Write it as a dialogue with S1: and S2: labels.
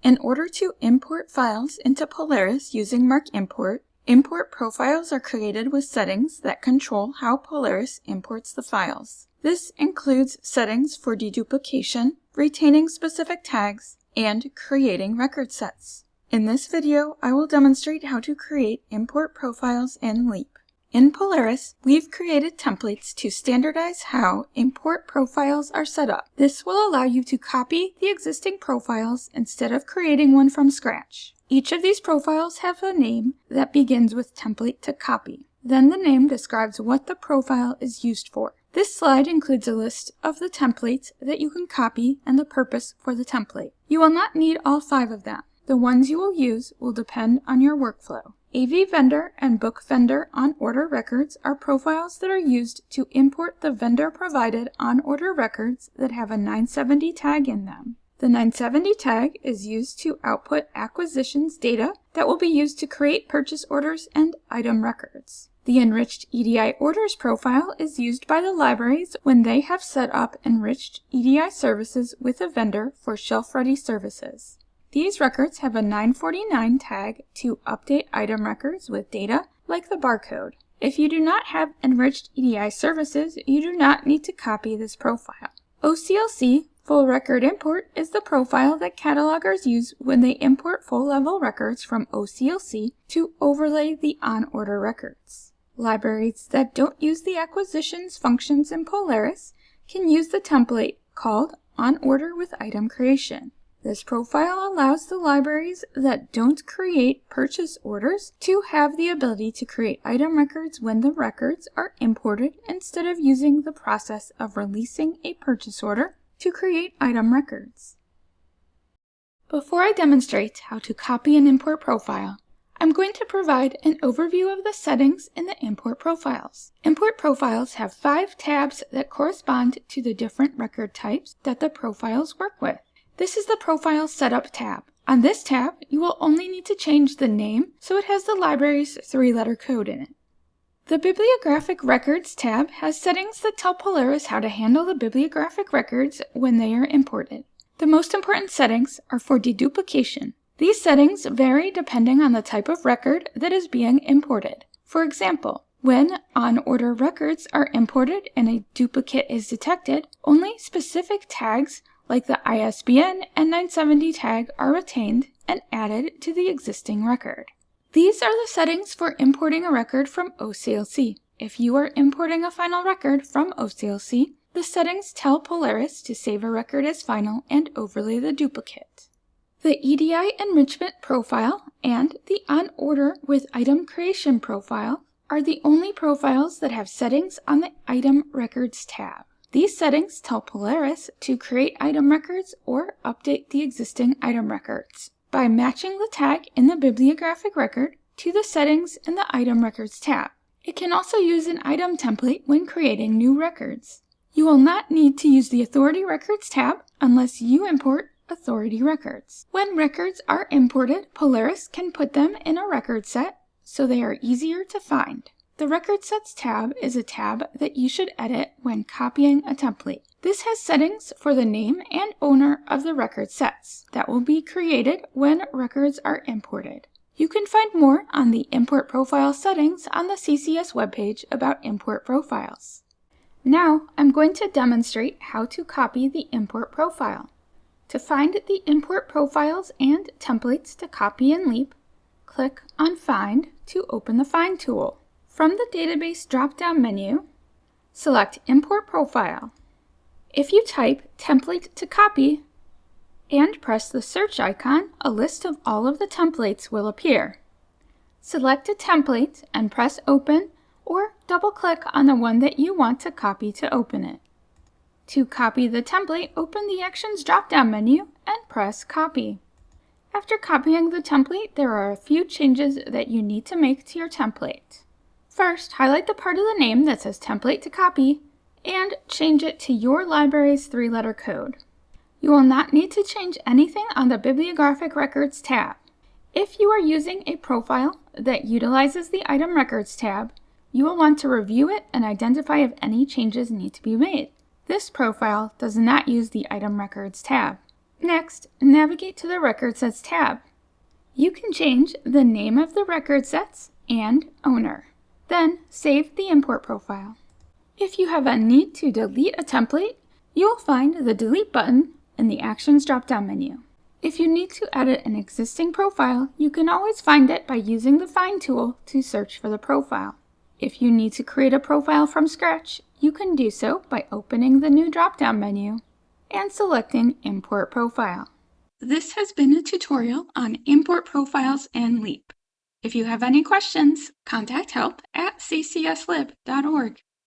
S1: In order to import files into Polaris using MarcImport, import profiles are created with settings that control how Polaris imports the files. This includes settings for deduplication, retaining specific tags, and creating record sets. In this video, I will demonstrate how to create import profiles in Leap. In Polaris, we've created templates to standardize how import profiles are set up. This will allow you to copy the existing profiles instead of creating one from scratch. Each of these profiles have a name that begins with template to copy. Then the name describes what the profile is used for. This slide includes a list of the templates that you can copy and the purpose for the template. You will not need all 5 of them. The ones you will use will depend on your workflow. AV Vendor and Book Vendor on-order records are profiles that are used to import the vendor-provided on-order records that have a 970 tag in them. The 970 tag is used to output acquisitions data that will be used to create purchase orders and item records. The Enriched EDI Orders profile is used by the libraries when they have set up enriched EDI services with a vendor for shelf-ready services. These records have a 949 tag to update item records with data like the barcode. If you do not have enriched EDI services, you do not need to copy this profile. OCLC Full Record Import is the profile that catalogers use when they import full-level records from OCLC to overlay the on-order records. Libraries that don't use the acquisitions functions in Polaris can use the template called On-Order with Item Creation. This profile allows the libraries that don't create purchase orders to have the ability to create item records when the records are imported instead of using the process of releasing a purchase order to create item records. Before I demonstrate how to copy and import profile, I'm going to provide an overview of the settings in the import profiles. Import profiles have 5 tabs that correspond to the different record types that the profiles work with. This is the Profile Setup tab. On this tab, you will only need to change the name so it has the library's 3-letter code in it. The Bibliographic Records tab has settings that tell Polaris how to handle the bibliographic records when they are imported. The most important settings are for deduplication. These settings vary depending on the type of record that is being imported. For example, when on-order records are imported and a duplicate is detected, only specific tags like the ISBN and 970 tag are retained and added to the existing record. These are the settings for importing a record from OCLC. If you are importing a final record from OCLC, the settings tell Polaris to save a record as final and overlay the duplicate. The EDI Enrichment profile and the On-Order with Item Creation profile are the only profiles that have settings on the Item Records tab. These settings tell Polaris to create item records or update the existing item records by matching the tag in the bibliographic record to the settings in the Item Records tab. It can also use an item template when creating new records. You will not need to use the Authority Records tab unless you import Authority Records. When records are imported, Polaris can put them in a record set so they are easier to find. The Record Sets tab is a tab that you should edit when copying a template. This has settings for the name and owner of the record sets that will be created when records are imported. You can find more on the Import Profile settings on the CCS webpage about import profiles. Now I'm going to demonstrate how to copy the import profile. To find the import profiles and templates to copy in Leap, click on Find to open the Find tool. From the Database drop-down menu, select Import Profile. If you type Template to Copy and press the search icon, a list of all of the templates will appear. Select a template and press Open or double-click on the one that you want to copy to open it. To copy the template, open the Actions drop-down menu and press Copy. After copying the template, there are a few changes that you need to make to your template. First, highlight the part of the name that says Template to Copy and change it to your library's 3-letter code. You will not need to change anything on the Bibliographic Records tab. If you are using a profile that utilizes the Item Records tab, you will want to review it and identify if any changes need to be made. This profile does not use the Item Records tab. Next, navigate to the Record Sets tab. You can change the name of the record sets and owner. Then save the import profile. If you have a need to delete a template, you will find the Delete button in the Actions drop-down menu. If you need to edit an existing profile, you can always find it by using the Find tool to search for the profile. If you need to create a profile from scratch, you can do so by opening the new drop-down menu and selecting Import Profile. This has been a tutorial on import profiles and LEAP. If you have any questions, contact help@ccslib.org.